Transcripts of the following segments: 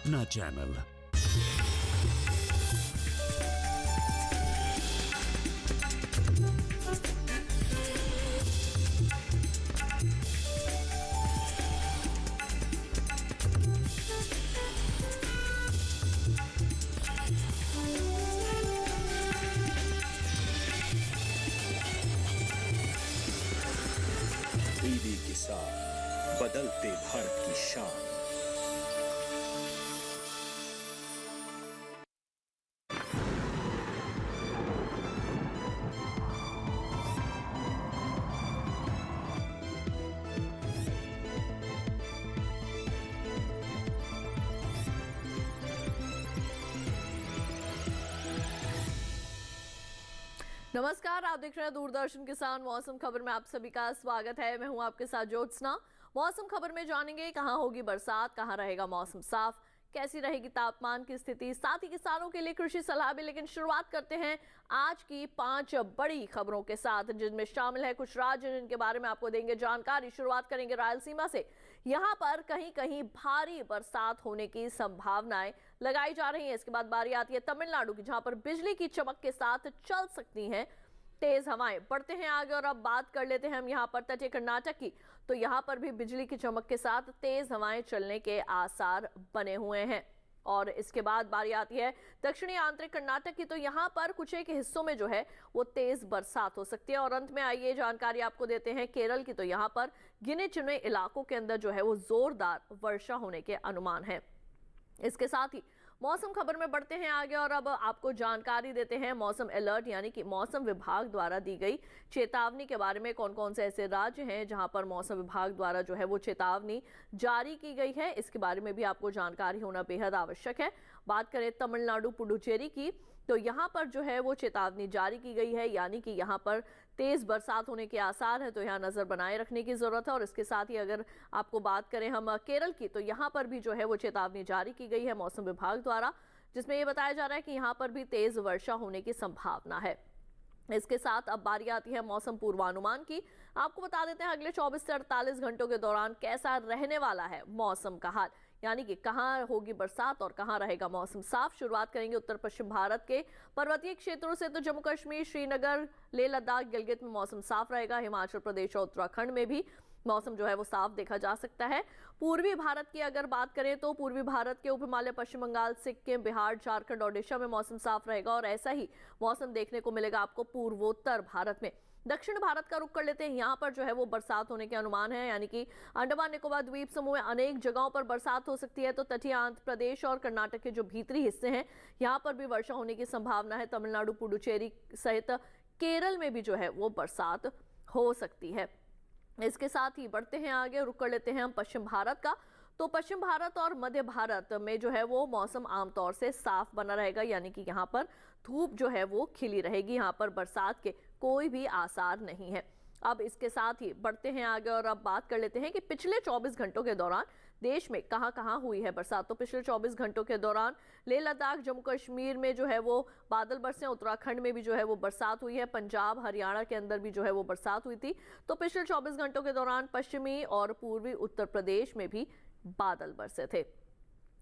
अपना channel. TV के साथ बदलते भारत की शान। नमस्कार, आप देख रहे हैं दूरदर्शन किसान मौसम खबर में आप सभी का स्वागत है। मैं हूं आपके साथ ज्योत्सना। मौसम खबर में जानेंगे कहां होगी बरसात, कहां रहेगा मौसम साफ, कैसी रहेगी तापमान की स्थिति, साथ ही किसानों के लिए कृषि सलाह भी। लेकिन शुरुआत करते हैं आज की 5 बड़ी खबरों के साथ, जिनमें शामिल है कुछ राज्य जिनके बारे में आपको देंगे जानकारी। शुरुआत करेंगे रायलसीमा से। यहाँ पर कहीं कहीं भारी बरसात होने की संभावनाएं लगाई जा रही है। इसके बाद बारी आती है तमिलनाडु की, जहां पर बिजली की चमक के साथ चल सकती हैं तेज हवाएं। बढ़ते हैं आगे और अब बात कर लेते हैं हम यहाँ पर तटीय कर्नाटक की। तो यहाँ पर भी बिजली की चमक के साथ तेज हवाएं चलने के आसार बने हुए हैं। और इसके बाद बारी आती है दक्षिणी आंतरिक कर्नाटक की। तो यहाँ पर कुछ एक हिस्सों में जो है वो तेज बरसात हो सकती है। और अंत में आइए जानकारी आपको देते हैं केरल की। तो यहाँ पर गिने चुने इलाकों के अंदर जो है वो जोरदार वर्षा होने के अनुमान है। इसके साथ ही मौसम खबर में बढ़ते हैं आगे और अब आपको जानकारी देते हैं मौसम अलर्ट यानी कि मौसम विभाग द्वारा दी गई चेतावनी के बारे में। कौन कौन से ऐसे राज्य हैं जहां पर मौसम विभाग द्वारा जो है वो चेतावनी जारी की गई है, इसके बारे में भी आपको जानकारी होना बेहद आवश्यक है। बात करें तमिलनाडु पुडुचेरी की, तो यहाँ पर जो है वो चेतावनी जारी की गई है, यानी कि यहाँ पर तेज बरसात होने के आसार है। तो यहाँ नजर बनाए रखने की जरूरत है। और इसके साथ ही अगर आपको बात करें हम केरल की, तो यहाँ पर भी जो है वो चेतावनी जारी की गई है मौसम विभाग द्वारा, जिसमें ये बताया जा रहा है कि यहाँ पर भी तेज वर्षा होने की संभावना है। इसके साथ अब बारी आती है मौसम पूर्वानुमान की। आपको बता देते हैं अगले 24 से 48 घंटों के दौरान कैसा रहने वाला है मौसम का हाल, यानी कि कहां होगी बरसात और कहां रहेगा मौसम साफ। शुरुआत करेंगे उत्तर पश्चिम भारत के पर्वतीय क्षेत्रों से। तो जम्मू कश्मीर, श्रीनगर, लेह लद्दाख, गिलगित में मौसम साफ रहेगा। हिमाचल प्रदेश और उत्तराखंड में भी मौसम जो है वो साफ देखा जा सकता है। पूर्वी भारत की अगर बात करें तो पूर्वी भारत के उप हिमालय, पश्चिम बंगाल, सिक्किम, बिहार, झारखंड, ओडिशा में मौसम साफ रहेगा। और ऐसा ही मौसम देखने को मिलेगा आपको पूर्वोत्तर भारत में। दक्षिण भारत का रुख कर लेते हैं। यहाँ पर जो है वो बरसात होने के अनुमान है, यानी कि अंडमान निकोबार द्वीप समूह में अनेक जगहों पर बरसात हो सकती है। तो तटीय आंध्र प्रदेश और कर्नाटक के जो भीतरी हिस्से हैं यहाँ पर भी वर्षा होने की संभावना है। तमिलनाडु, पुडुचेरी सहित केरल में भी जो है वो बरसात हो सकती है। इसके साथ ही बढ़ते हैं आगे, रुक कर लेते हैं हम पश्चिम भारत का। तो पश्चिम भारत और मध्य भारत में जो है वो मौसम आमतौर से साफ बना रहेगा, यानी कि यहाँ पर धूप जो है वो खिली रहेगी। यहाँ पर बरसात के कोई भी आसार नहीं है। अब इसके साथ ही बढ़ते हैं आगे और अब बात कर लेते हैं कि पिछले 24 घंटों के दौरान देश में कहां कहां हुई है बरसात। तो पिछले 24 घंटों के दौरान लेह लद्दाख, जम्मू कश्मीर में जो है वो बादल बरसे। उत्तराखंड में भी जो है वो बरसात हुई है। पंजाब, हरियाणा के अंदर भी जो है वो बरसात हुई थी। तो पिछले 24 घंटों के दौरान पश्चिमी और पूर्वी उत्तर प्रदेश में भी बादल बरसे थे।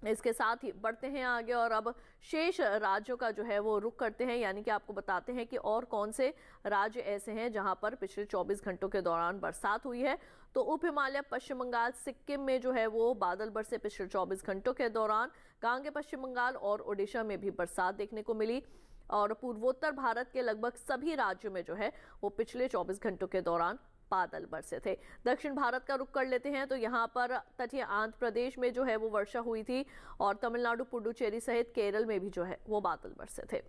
इसके साथ ही बढ़ते हैं आगे और अब शेष राज्यों का जो है वो रुख करते हैं, यानी कि आपको बताते हैं कि और कौन से राज्य ऐसे हैं जहां पर पिछले 24 घंटों के दौरान बरसात हुई है। तो उप हिमालय, पश्चिम बंगाल, सिक्किम में जो है वो बादल बरसे पिछले 24 घंटों के दौरान। गांगे पश्चिम बंगाल और ओडिशा में भी बरसात देखने को मिली। और पूर्वोत्तर भारत के लगभग सभी राज्यों में जो है वो पिछले 24 घंटों के दौरान बादल बरसे थे। दक्षिण भारत का रुख कर लेते हैं। तो यहाँ पर तटीय आंध्र प्रदेश में जो है वो वर्षा हुई थी। और तमिलनाडु, पुडुचेरी सहित केरल में भी जो है वो बादल बरसे थे।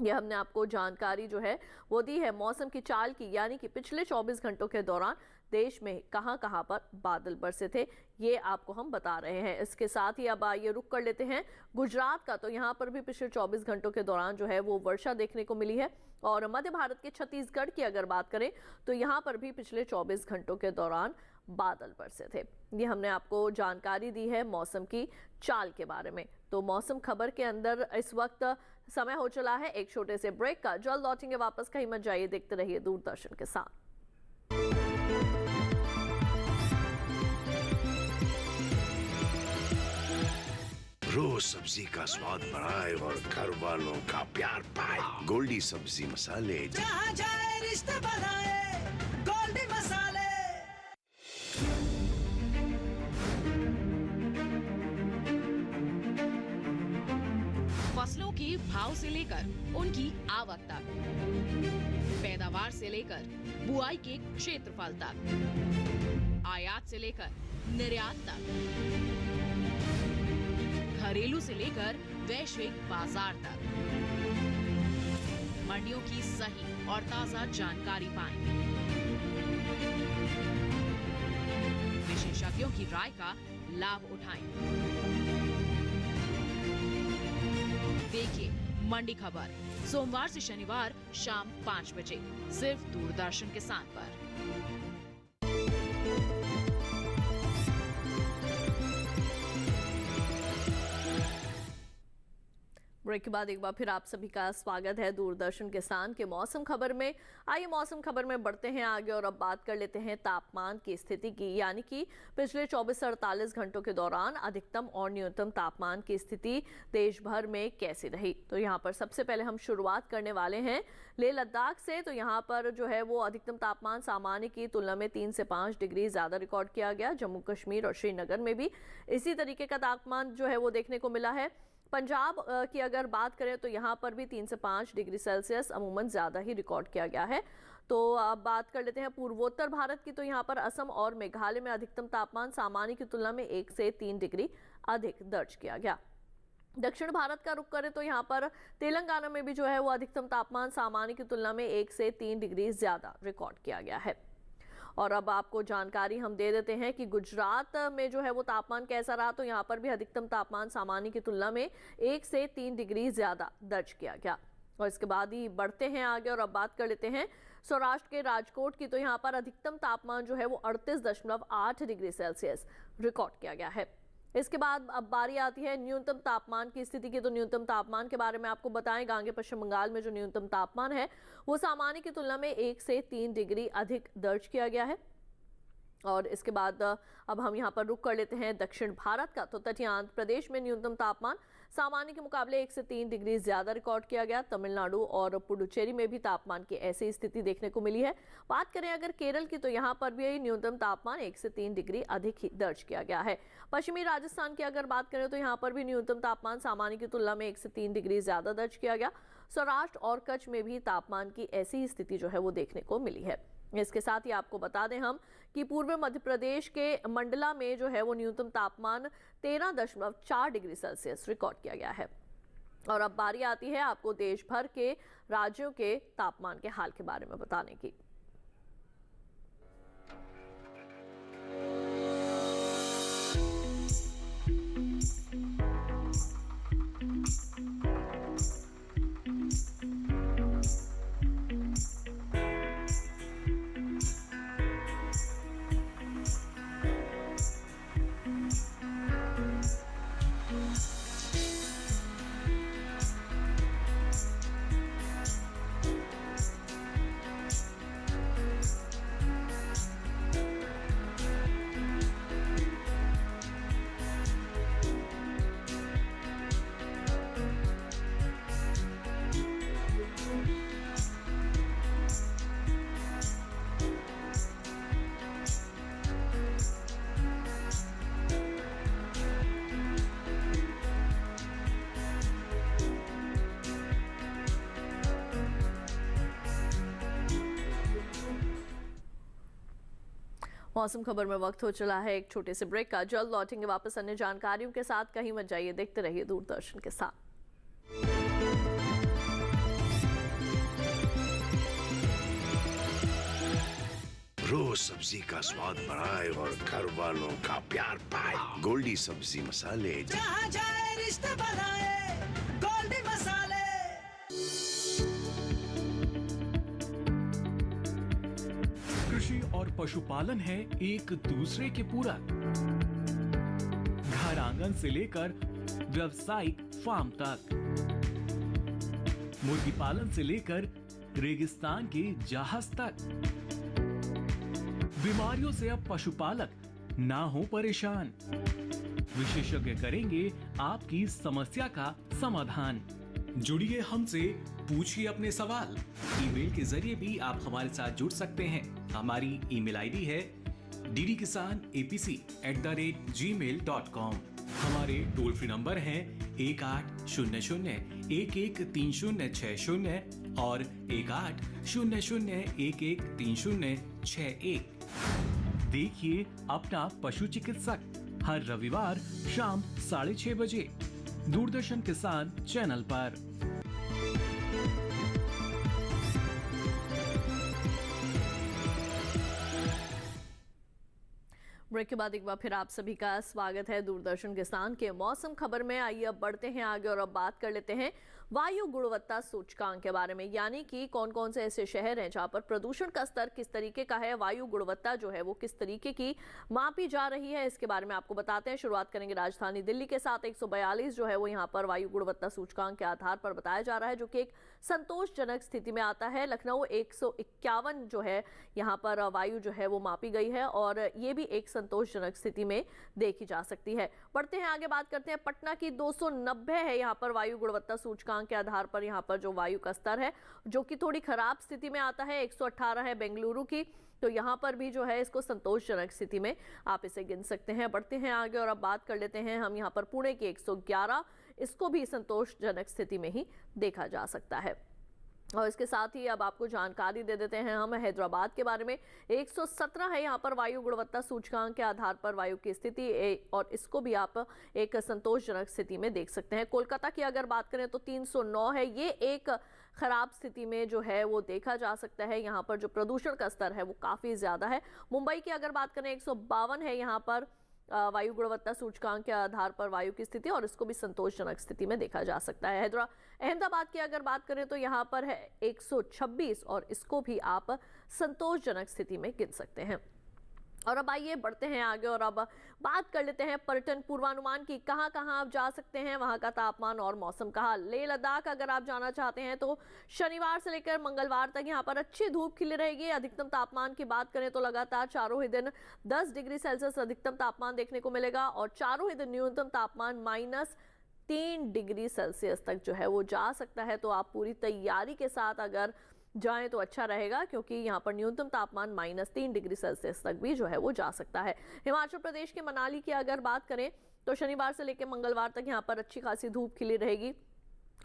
यह हमने आपको जानकारी जो है वो दी है मौसम की चाल की, यानी कि पिछले 24 घंटों के दौरान देश में कहां कहां पर बादल बरसे थे, ये आपको हम बता रहे हैं। इसके साथ ही अब आइए रुक कर लेते हैं गुजरात का। तो यहाँ पर भी पिछले 24 घंटों के दौरान जो है वो वर्षा देखने को मिली है। और मध्य भारत के छत्तीसगढ़ की अगर बात करें तो यहाँ पर भी पिछले 24 घंटों के दौरान बादल बरसे थे। ये हमने आपको जानकारी दी है मौसम की चाल के बारे में। तो मौसम खबर के अंदर इस वक्त समय हो चला है एक छोटे से ब्रेक का। जल्द लौटेंगे वापस, कहीं मत जाइए, देखते रहिए दूरदर्शन के साथ। रोज सब्जी का स्वाद बढ़ाए और घर वालों का प्यार पाए। गोल्डी सब्जी मसाले। जहाँ जाए रिश्ते बनाए गोल्डी मसाले। फसलों के भाव से लेकर उनकी आवक तक, पैदावार से लेकर बुआई के क्षेत्रफल तक, आयात से लेकर निर्यात तक, घरेलू से लेकर वैश्विक बाजार तक, मंडियों की सही और ताजा जानकारी पाएं। विशेषज्ञों की राय का लाभ उठाएं। देखिए मंडी खबर सोमवार से शनिवार शाम 5 बजे सिर्फ दूरदर्शन किसान पर। ब्रेक के बाद एक बार फिर आप सभी का स्वागत है दूरदर्शन किसान के मौसम खबर में। आइए मौसम खबर में बढ़ते हैं आगे और अब बात कर लेते हैं तापमान की स्थिति की, यानी कि पिछले 24 से 48 घंटों के दौरान अधिकतम और न्यूनतम तापमान की स्थिति देश भर में कैसी रही। तो यहाँ पर सबसे पहले हम शुरुआत करने वाले हैं लेह लद्दाख से। तो यहाँ पर जो है वो अधिकतम तापमान सामान्य की तुलना में 3 से 5 डिग्री ज्यादा रिकॉर्ड किया गया। जम्मू कश्मीर और श्रीनगर में भी इसी तरीके का तापमान जो है वो देखने को मिला है। पंजाब की अगर बात करें तो यहाँ पर भी 3 से 5 डिग्री सेल्सियस अमूमन ज़्यादा ही रिकॉर्ड किया गया है। तो अब बात कर लेते हैं पूर्वोत्तर भारत की। तो यहाँ पर असम और मेघालय में अधिकतम तापमान सामान्य की तुलना में 1 से 3 डिग्री अधिक दर्ज किया गया। दक्षिण भारत का रुख करें तो यहाँ पर तेलंगाना में भी जो है वो अधिकतम तापमान सामान्य की तुलना में 1 से 3 डिग्री ज़्यादा रिकॉर्ड किया गया है। और अब आपको जानकारी हम दे देते हैं कि गुजरात में जो है वो तापमान कैसा रहा। तो यहाँ पर भी अधिकतम तापमान सामान्य की तुलना में 1 से 3 डिग्री ज्यादा दर्ज किया गया। और इसके बाद ही बढ़ते हैं आगे और अब बात कर लेते हैं सौराष्ट्र के राजकोट की। तो यहाँ पर अधिकतम तापमान जो है वो 38.8 डिग्री सेल्सियस रिकॉर्ड किया गया है। इसके बाद अब बारी आती है न्यूनतम तापमान की स्थिति की। तो न्यूनतम तापमान के बारे में आपको बताएं, आगे पश्चिम बंगाल में जो न्यूनतम तापमान है वो सामान्य की तुलना में 1 से 3 डिग्री अधिक दर्ज किया गया है। और इसके बाद अब हम यहाँ पर रुक कर लेते हैं दक्षिण भारत का। तो तटीय आंध्र प्रदेश में न्यूनतम तापमान सामान्य के मुकाबले 1 से 3 डिग्री ज्यादा रिकॉर्ड किया गया। तमिलनाडु और पुडुचेरी में भी तापमान की ऐसी स्थिति देखने को मिली है। बात करें अगर केरल की तो यहाँ पर भी न्यूनतम तापमान 1 से 3 डिग्री अधिक ही दर्ज किया गया है। पश्चिमी राजस्थान की अगर बात करें तो यहाँ पर भी न्यूनतम तापमान सामान्य की तुलना में 1 से 3 डिग्री ज्यादा दर्ज किया गया। सौराष्ट्र और कच्छ में भी तापमान की ऐसी स्थिति जो है वो देखने को मिली है। इसके साथ ही आपको बता दें हम कि पूर्व मध्य प्रदेश के मंडला में जो है वो न्यूनतम तापमान 13.4 डिग्री सेल्सियस रिकॉर्ड किया गया है। और अब बारी आती है आपको देश भर के राज्यों के तापमान के हाल के बारे में बताने की। मौसम खबर में वक्त हो चला है एक छोटे से ब्रेक का। जल्द लौटेंगे वापस अन्य जानकारियों के साथ। कहीं मत जाइए, देखते रहिए दूरदर्शन के साथ। रोज सब्जी का स्वाद बढ़ाए और घर वालों का प्यार पाए। गोल्डी सब्जी मसाले। जहाँ जाए रिश्ते बनाए गोल्डी मसाले। कृषि और पशुपालन है एक दूसरे के पूरक। घर आंगन से लेकर व्यावसायिक फार्म तक, मुर्गी पालन से लेकर रेगिस्तान के जहाज तक। बीमारियों से अब पशुपालक ना हो परेशान। विशेषज्ञ करेंगे आपकी समस्या का समाधान। जुड़िए हमसे, पूछिए अपने सवाल। ईमेल के जरिए भी आप हमारे साथ जुड़ सकते हैं। हमारी ईमेल आईडी है ddkisanapc@gmail.com। हमारे टोल फ्री नंबर हैं 1800-113060 और 1800-113061। देखिए अपना पशु चिकित्सक हर रविवार शाम 6:30 बजे दूरदर्शन किसान चैनल पर। ब्रेक के बाद एक बार फिर आप सभी का स्वागत है दूरदर्शन किसान के मौसम खबर में। आइए अब बढ़ते हैं आगे और अब बात कर लेते हैं वायु गुणवत्ता सूचकांक के बारे में, यानी कि कौन कौन से ऐसे शहर हैं जहां पर प्रदूषण का स्तर किस तरीके का है, वायु गुणवत्ता जो है वो किस तरीके की मापी जा रही है, इसके बारे में आपको बताते हैं। शुरुआत करेंगे राजधानी दिल्ली के साथ। 142 जो है वो यहाँ पर वायु गुणवत्ता सूचकांक के आधार पर बताया जा रहा है, जो कि एक संतोषजनक स्थिति में आता है। लखनऊ 151 जो है यहाँ पर वायु जो है वो मापी गई है और ये भी एक संतोषजनक स्थिति में देखी जा सकती है। बढ़ते हैं आगे, बात करते हैं पटना की 290 है यहाँ पर वायु गुणवत्ता सूचकांक के आधार पर यहाँ पर जो वायु का स्तर है, जो कि थोड़ी खराब स्थिति में आता है। 118 है बेंगलुरु की, तो यहाँ पर भी जो है इसको संतोषजनक स्थिति में आप इसे गिन सकते हैं। बढ़ते हैं आगे और अब बात कर लेते हैं हम यहाँ पर पुणे की 111, इसको भी संतोषजनक स्थिति में ही देखा जा सकता है। और इसके साथ ही अब आपको जानकारी दे देते हैं हम हैदराबाद के बारे में। 117 है यहाँ पर वायु गुणवत्ता सूचकांक के आधार पर वायु की स्थिति, और इसको भी आप एक संतोषजनक स्थिति में देख सकते हैं। कोलकाता की अगर बात करें तो 309 है, ये एक खराब स्थिति में जो है वो देखा जा सकता है। यहाँ पर जो प्रदूषण का स्तर है वो काफी ज्यादा है। मुंबई की अगर बात करें 152 है यहाँ पर वायु गुणवत्ता सूचकांक के आधार पर वायु की स्थिति, और इसको भी संतोषजनक स्थिति में देखा जा सकता है। अहमदाबाद की अगर बात करें तो यहाँ पर है 126 और इसको भी आप संतोषजनक स्थिति में गिन सकते हैं। और अब आइए बढ़ते हैं आगे और अब बात कर लेते हैं पर्यटन पूर्वानुमान की। कहां कहां आप जा सकते हैं, वहां का तापमान और मौसम का हाल। लेह लद्दाख अगर आप जाना चाहते हैं तो शनिवार से लेकर मंगलवार तक यहां पर अच्छी धूप खिली रहेगी। अधिकतम तापमान की बात करें तो लगातार चारों ही दिन 10 डिग्री सेल्सियस अधिकतम तापमान देखने को मिलेगा और चारों ही दिन न्यूनतम तापमान -3 डिग्री सेल्सियस तक जो है वो जा सकता है। तो आप पूरी तैयारी के साथ अगर जाएं तो अच्छा रहेगा, क्योंकि यहाँ पर न्यूनतम तापमान -3 डिग्री सेल्सियस तक भी जो है वो जा सकता है। हिमाचल प्रदेश के मनाली की अगर बात करें तो शनिवार से लेकर मंगलवार तक यहाँ पर अच्छी खासी धूप खिली रहेगी।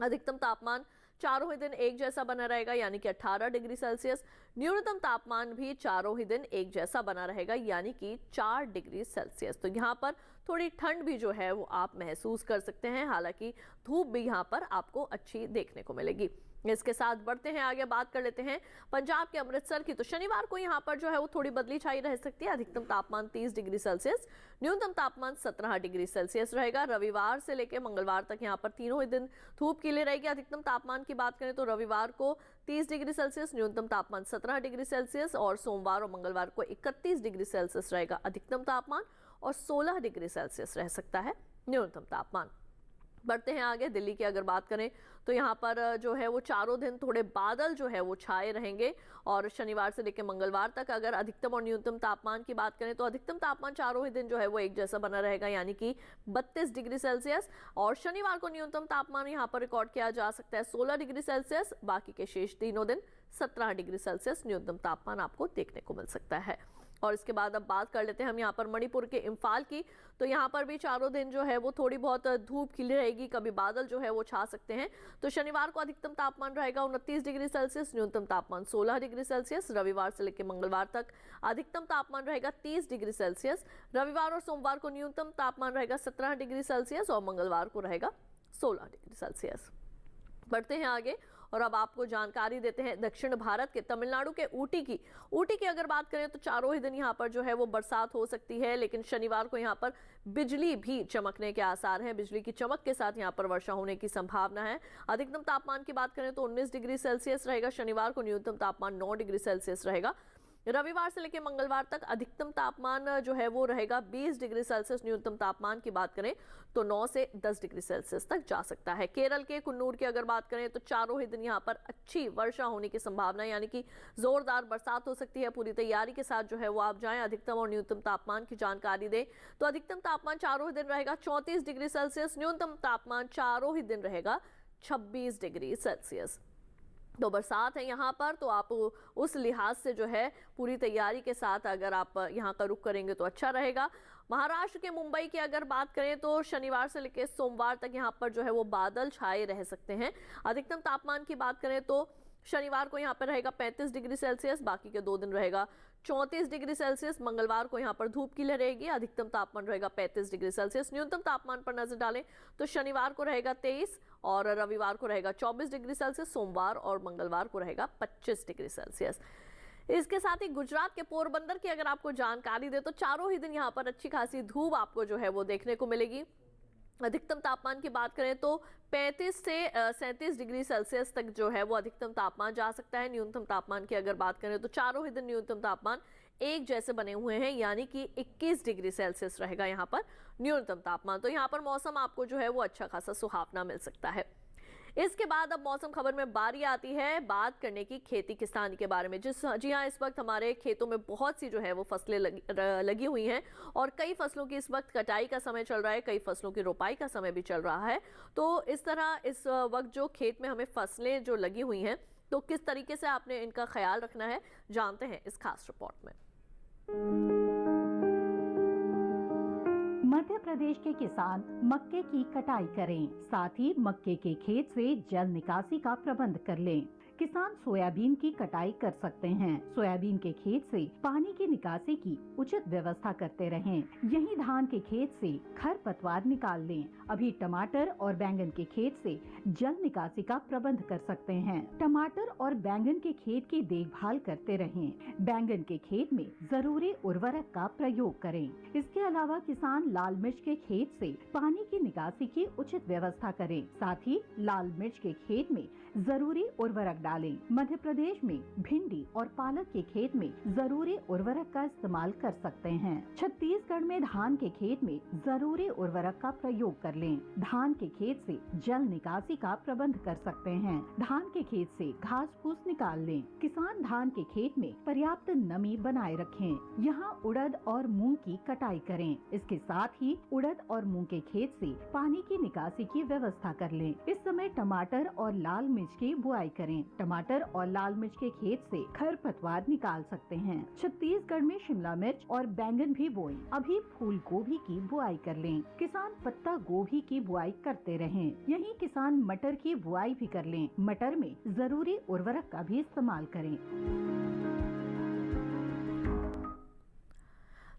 अधिकतम तापमान चारों ही दिन एक जैसा बना रहेगा, यानी कि 18 डिग्री सेल्सियस। न्यूनतम तापमान भी चारों ही दिन एक जैसा बना रहेगा, यानी कि 4 डिग्री सेल्सियस। तो यहाँ पर थोड़ी ठंड भी जो है वो आप महसूस कर सकते हैं, हालांकि धूप भी यहाँ पर आपको अच्छी देखने को मिलेगी। इसके साथ बढ़ते हैं आगे, बात कर लेते हैं पंजाब के अमृतसर की। तो शनिवार को यहाँ पर जो है वो थोड़ी बदली छाई रह सकती है। अधिकतम तापमान 30 डिग्री सेल्सियस, न्यूनतम तापमान 17 डिग्री सेल्सियस रहेगा। रविवार से लेकर मंगलवार तक यहाँ पर तीनों ही दिन धूप खिली रहेगी। अधिकतम तापमान की बात करें तो रविवार को 30 डिग्री सेल्सियस, न्यूनतम तापमान 17 डिग्री सेल्सियस, और सोमवार और मंगलवार को 31 डिग्री सेल्सियस रहेगा अधिकतम तापमान और 16 डिग्री सेल्सियस रह सकता है न्यूनतम तापमान। बढ़ते हैं आगे, दिल्ली की अगर बात करें तो यहाँ पर जो है वो चारों दिन थोड़े बादल जो है वो छाए रहेंगे और शनिवार से लेकर मंगलवार तक अगर अधिकतम और न्यूनतम तापमान की बात करें तो अधिकतम तापमान चारों ही दिन जो है वो एक जैसा बना रहेगा, यानी कि 32 डिग्री सेल्सियस, और शनिवार को न्यूनतम तापमान यहाँ पर रिकॉर्ड किया जा सकता है 16 डिग्री सेल्सियस। बाकी के शेष तीनों दिन 17 डिग्री सेल्सियस न्यूनतम तापमान आपको देखने को मिल सकता है। और इसके बाद अब बात कर लेते हैं हम यहाँ पर मणिपुर के इम्फाल की। तो यहाँ पर भी चारों दिन जो है वो थोड़ी बहुत धूप खिली रहेगी, कभी बादल जो है वो छा सकते हैं। तो शनिवार को अधिकतम तापमान रहेगा 29 डिग्री सेल्सियस, न्यूनतम तापमान 16 डिग्री सेल्सियस। रविवार से लेकर मंगलवार तक अधिकतम तापमान रहेगा 30 डिग्री सेल्सियस। रविवार और सोमवार को न्यूनतम तापमान रहेगा 17 डिग्री सेल्सियस और मंगलवार को रहेगा 16 डिग्री सेल्सियस। बढ़ते हैं आगे और अब आपको जानकारी देते हैं दक्षिण भारत के तमिलनाडु के ऊटी की अगर बात करें तो चारों ही दिन यहाँ पर जो है वो बरसात हो सकती है, लेकिन शनिवार को यहाँ पर बिजली भी चमकने के आसार हैं। बिजली की चमक के साथ यहाँ पर वर्षा होने की संभावना है। अधिकतम तापमान की बात करें तो 19 डिग्री सेल्सियस रहेगा शनिवार को, न्यूनतम तापमान 9 डिग्री सेल्सियस रहेगा। रविवार से लेकर मंगलवार तक अधिकतम तापमान जो है वो रहेगा 20 डिग्री सेल्सियस। न्यूनतम तापमान की बात करें तो 9 से 10 डिग्री सेल्सियस तक जा सकता है। केरल के कुन्नूर की अगर बात करें तो चारों ही दिन यहाँ पर अच्छी वर्षा होने की संभावना, यानी कि जोरदार बरसात हो सकती है। पूरी तैयारी के साथ जो है वो आप जाएं। अधिकतम और न्यूनतम तापमान की जानकारी दें तो अधिकतम तापमान चारों ही दिन रहेगा 34 डिग्री सेल्सियस, न्यूनतम तापमान चारों ही दिन रहेगा 26 डिग्री सेल्सियस। तो बरसात है यहाँ पर, तो आप उस लिहाज से जो है पूरी तैयारी के साथ अगर आप यहाँ का रुख करेंगे तो अच्छा रहेगा। महाराष्ट्र के मुंबई की अगर बात करें तो शनिवार से लेकर सोमवार तक यहाँ पर जो है वो बादल छाए रह सकते हैं। अधिकतम तापमान की बात करें तो शनिवार को यहाँ पर रहेगा 35 डिग्री सेल्सियस, बाकी के 2 दिन रहेगा 34 डिग्री सेल्सियस। मंगलवार को यहाँ पर धूप खिली रहेगी, अधिकतम तापमान रहेगा 35 डिग्री सेल्सियस। न्यूनतम तापमान पर नजर डालें तो शनिवार को रहेगा 23 और रविवार को रहेगा 24 डिग्री सेल्सियस। सोमवार और मंगलवार को रहेगा 25 डिग्री सेल्सियस। इसके साथ ही गुजरात के पोरबंदर की अगर आपको जानकारी दे तो चारों ही दिन यहाँ पर अच्छी खासी धूप आपको जो है वो देखने को मिलेगी। अधिकतम तापमान की बात करें तो 35 से 37 डिग्री सेल्सियस तक जो है वो अधिकतम तापमान जा सकता है। न्यूनतम तापमान की अगर बात करें तो चारों ही दिन न्यूनतम तापमान एक जैसे बने हुए हैं, यानी कि 21 डिग्री सेल्सियस रहेगा यहाँ पर न्यूनतम तापमान। तो यहाँ पर मौसम आपको जो है वो अच्छा खासा सुहावना मिल सकता है। इसके बाद अब मौसम खबर में बारी आती है बात करने की खेती किसानी के बारे में। जी हाँ, इस वक्त हमारे खेतों में बहुत सी जो है वो फसलें लगी हुई हैं और कई फसलों की इस वक्त कटाई का समय चल रहा है, कई फसलों की रोपाई का समय भी चल रहा है। तो इस तरह इस वक्त जो खेत में हमें फसलें जो लगी हुई हैं तो किस तरीके से आपने इनका ख्याल रखना है, जानते हैं इस खास रिपोर्ट में। मध्य प्रदेश के किसान मक्के की कटाई करें, साथ ही मक्के के खेत से जल निकासी का प्रबंध कर लें। किसान सोयाबीन की कटाई कर सकते हैं। सोयाबीन के खेत से पानी की निकासी की उचित व्यवस्था करते रहें। यही धान के खेत से खरपतवार निकाल लें। अभी टमाटर और बैंगन के खेत से जल निकासी का प्रबंध कर सकते हैं। टमाटर और बैंगन के खेत की देखभाल करते रहें। बैंगन के खेत में जरूरी उर्वरक का प्रयोग करें। इसके अलावा किसान लाल मिर्च के खेत से पानी की निकासी की उचित व्यवस्था करें। साथ ही लाल मिर्च के खेत में जरूरी उर्वरक डालें। मध्य प्रदेश में भिंडी और पालक के खेत में जरूरी उर्वरक का इस्तेमाल कर सकते हैं। छत्तीसगढ़ में धान के खेत में जरूरी उर्वरक का प्रयोग कर लें। धान के खेत से जल निकासी का प्रबंध कर सकते हैं। धान के खेत से घास फूस निकाल लें। किसान धान के खेत में पर्याप्त नमी बनाए रखें। यहाँ उड़द और मूंग की कटाई करें। इसके साथ ही उड़द और मूंग के खेत से पानी की निकासी की व्यवस्था कर लें। इस समय टमाटर और लाल मिर्च की बुआई करें। टमाटर और लाल मिर्च के खेत से खरपतवार निकाल सकते हैं। छत्तीसगढ़ में शिमला मिर्च और बैंगन भी बोएं। अभी फूल गोभी की बुआई कर लें। किसान पत्ता गोभी की बुआई करते रहें। यही किसान मटर की बुआई भी कर लें। मटर में जरूरी उर्वरक का भी इस्तेमाल करें।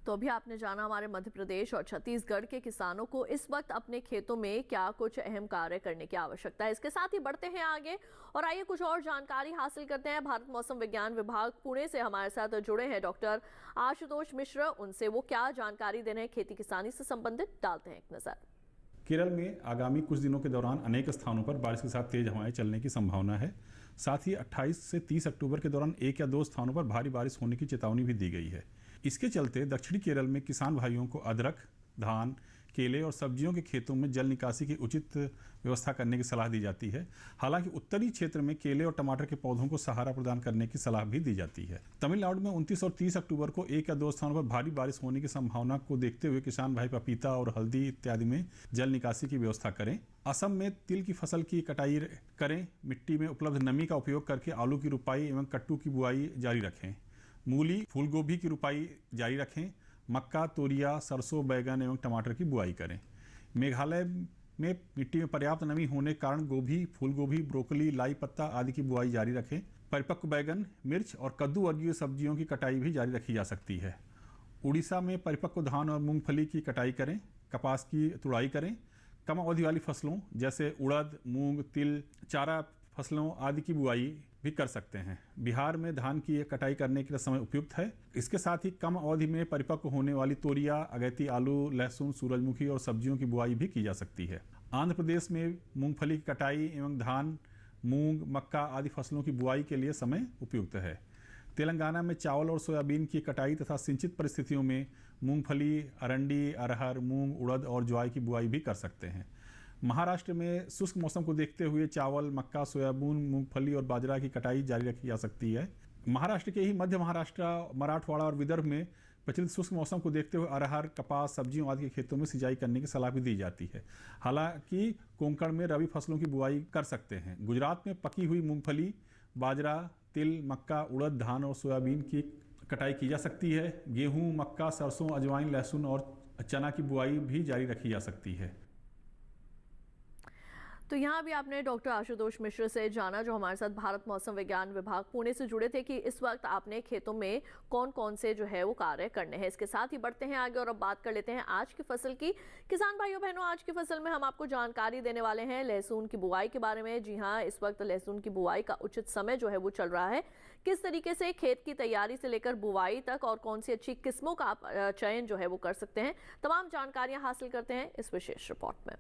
तो अभी आपने जाना हमारे मध्य प्रदेश और छत्तीसगढ़ के किसानों को इस वक्त अपने खेतों में क्या कुछ अहम कार्य करने की आवश्यकता है। इसके साथ ही बढ़ते हैं आगे और आइए कुछ और जानकारी हासिल करते हैं। भारत मौसम विज्ञान विभाग पुणे से हमारे साथ जुड़े हैं डॉक्टर आशुतोष मिश्र। उनसे वो क्या जानकारी दे रहे हैं खेती किसानी से संबंधित, डालते हैं एक नजर। केरल में आगामी कुछ दिनों के दौरान अनेक स्थानों पर बारिश के साथ तेज हवाएं चलने की संभावना है। साथ ही 28 से 30 अक्टूबर के दौरान 1 या 2 स्थानों पर भारी बारिश होने की चेतावनी भी दी गई है। इसके चलते दक्षिणी केरल में किसान भाइयों को अदरक, धान, केले और सब्जियों के खेतों में जल निकासी की उचित व्यवस्था करने की सलाह दी जाती है। हालांकि उत्तरी क्षेत्र में केले और टमाटर के पौधों को सहारा प्रदान करने की सलाह भी दी जाती है। तमिलनाडु में 29 और 30 अक्टूबर को 1 या 2 स्थानों पर भारी बारिश होने की संभावना को देखते हुए किसान भाई पपीता और हल्दी इत्यादि में जल निकासी की व्यवस्था करें। असम में तिल की फसल की कटाई करें। मिट्टी में उपलब्ध नमी का उपयोग करके आलू की रुपाई एवं कट्टू की बुआई जारी रखें। मूली, फूलगोभी की रुपाई जारी रखें। मक्का, तोरिया, सरसों, बैगन एवं टमाटर की बुआई करें। मेघालय में मिट्टी में पर्याप्त नमी होने के कारण गोभी, फूलगोभी, ब्रोकली, लाई पत्ता आदि की बुआई जारी रखें। परिपक्व बैगन, मिर्च और कद्दू वर्गीय सब्जियों की कटाई भी जारी रखी जा सकती है। उड़ीसा में परिपक्व धान और मूंगफली की कटाई करें। कपास की तुड़ाई करें। कम अवधि वाली फसलों जैसे उड़द, मूंग, तिल, चारा फसलों आदि की बुआई भी कर सकते हैं। बिहार में धान की कटाई करने के लिए समय उपयुक्त है। इसके साथ ही कम अवधि में परिपक्व होने वाली तोरिया, अगैती आलू, लहसुन, सूरजमुखी और सब्जियों की बुआई भी की जा सकती है। आंध्र प्रदेश में मूंगफली की कटाई एवं धान, मूंग, मक्का आदि फसलों की बुआई के लिए समय उपयुक्त है। तेलंगाना में चावल और सोयाबीन की कटाई तथा सिंचित परिस्थितियों में मूंगफली, अरंडी, अरहर, मूंग, उड़द और ज्वार की बुआई भी कर सकते हैं। महाराष्ट्र में शुष्क मौसम को देखते हुए चावल, मक्का, सोयाबीन, मूंगफली और बाजरा की कटाई जारी रखी जा सकती है। महाराष्ट्र के ही मध्य महाराष्ट्र, मराठवाड़ा और विदर्भ में प्रचलित शुष्क मौसम को देखते हुए अरहर, कपास, सब्जियों आदि के खेतों में सिंचाई करने की सलाह भी दी जाती है। हालांकि कोंकण में रबी फसलों की बुआई कर सकते हैं। गुजरात में पकी हुई मूंगफली, बाजरा, तिल, मक्का, उड़द, धान और सोयाबीन की कटाई की जा सकती है। गेहूं, मक्का, सरसों, अजवाइन, लहसुन और चना की बुआई भी जारी रखी जा सकती है। तो यहाँ भी आपने डॉक्टर आशुतोष मिश्र से जाना, जो हमारे साथ भारत मौसम विज्ञान विभाग पुणे से जुड़े थे, कि इस वक्त आपने खेतों में कौन कौन से जो है वो कार्य करने हैं। इसके साथ ही बढ़ते हैं आगे और अब बात कर लेते हैं आज की फसल की। किसान भाइयों बहनों, आज की फसल में हम आपको जानकारी देने वाले हैं लहसुन की बुआई के बारे में। जी हाँ, इस वक्त लहसुन की बुआई का उचित समय जो है वो चल रहा है। किस तरीके से खेत की तैयारी से लेकर बुआई तक और कौन सी अच्छी किस्मों का आप चयन जो है वो कर सकते हैं, तमाम जानकारियां हासिल करते हैं इस विशेष रिपोर्ट में।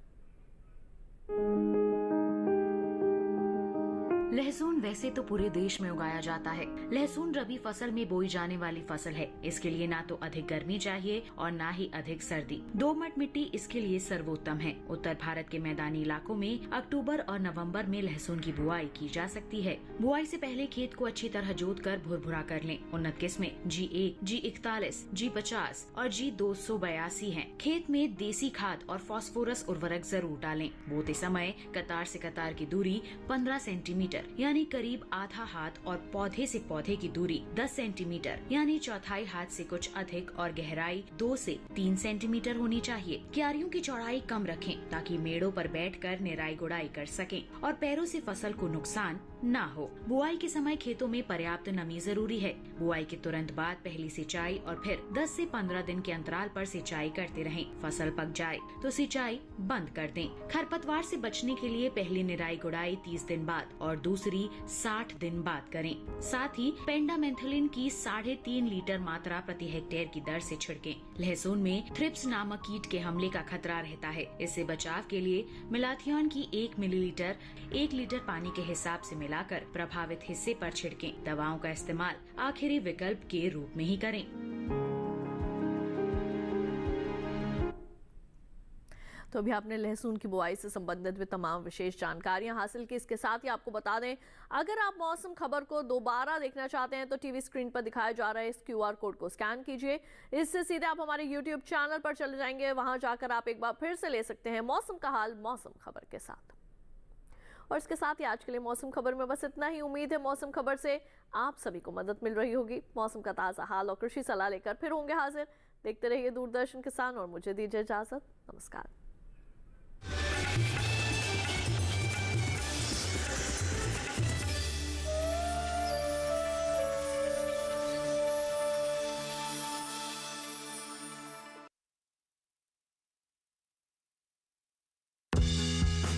लहसुन वैसे तो पूरे देश में उगाया जाता है। लहसुन रबी फसल में बोई जाने वाली फसल है। इसके लिए ना तो अधिक गर्मी चाहिए और ना ही अधिक सर्दी। दोमट मिट्टी इसके लिए सर्वोत्तम है। उत्तर भारत के मैदानी इलाकों में अक्टूबर और नवंबर में लहसुन की बुआई की जा सकती है। बुआई से पहले खेत को अच्छी तरह जोत कर भुरभुरा कर लें। उन्नत किस्में G1, G41, G50 और G282 हैं। खेत में देसी खाद और फास्फोरस उर्वरक जरूर डालें। बोते समय कतार से कतार की दूरी 15 सेंटीमीटर यानी करीब आधा हाथ और पौधे से पौधे की दूरी 10 सेंटीमीटर यानी चौथाई हाथ से कुछ अधिक और गहराई 2 से 3 सेंटीमीटर होनी चाहिए। क्यारियों की चौड़ाई कम रखें ताकि मेड़ों पर बैठकर निराई गुड़ाई कर सकें और पैरों से फसल को नुकसान ना हो। बुआई के समय खेतों में पर्याप्त नमी जरूरी है। बुआई के तुरंत बाद पहली सिंचाई और फिर 10 से 15 दिन के अंतराल पर सिंचाई करते रहें। फसल पक जाए तो सिंचाई बंद कर दें। खरपतवार से बचने के लिए पहली निराई गुड़ाई 30 दिन बाद और दूसरी 60 दिन बाद करें। साथ ही पेंडामेंथलिन की 3.5 लीटर मात्रा प्रति हेक्टेयर की दर से छिड़कें। लहसुन में थ्रिप्स नामक कीट के हमले का खतरा रहता है। इससे बचाव के लिए मेलाथियन की 1 मिलीलीटर 1 लीटर पानी के हिसाब से मिलाकर प्रभावित हिस्से पर छिड़कें। दवाओं का इस्तेमाल आखिरी विकल्प के रूप में ही करें। तो अभी आपने लहसुन की बुआई से संबंधित भी तमाम विशेष जानकारियां हासिल की। इसके साथ ही आपको बता दें, अगर आप मौसम खबर को दोबारा देखना चाहते हैं तो टीवी स्क्रीन पर दिखाया जा रहा है इस QR कोड को स्कैन कीजिए। इससे सीधे आप हमारे YouTube चैनल पर चले जाएंगे। वहां जाकर आप एक बार फिर से ले सकते हैं मौसम का हाल मौसम खबर के साथ। और इसके साथ ही आज के लिए मौसम खबर में बस इतना ही। उम्मीद है मौसम खबर से आप सभी को मदद मिल रही होगी। मौसम का ताज़ा हाल और कृषि सलाह लेकर फिर होंगे हाजिर। देखते रहिए दूरदर्शन किसान और मुझे दीजिए इजाजत। नमस्कार।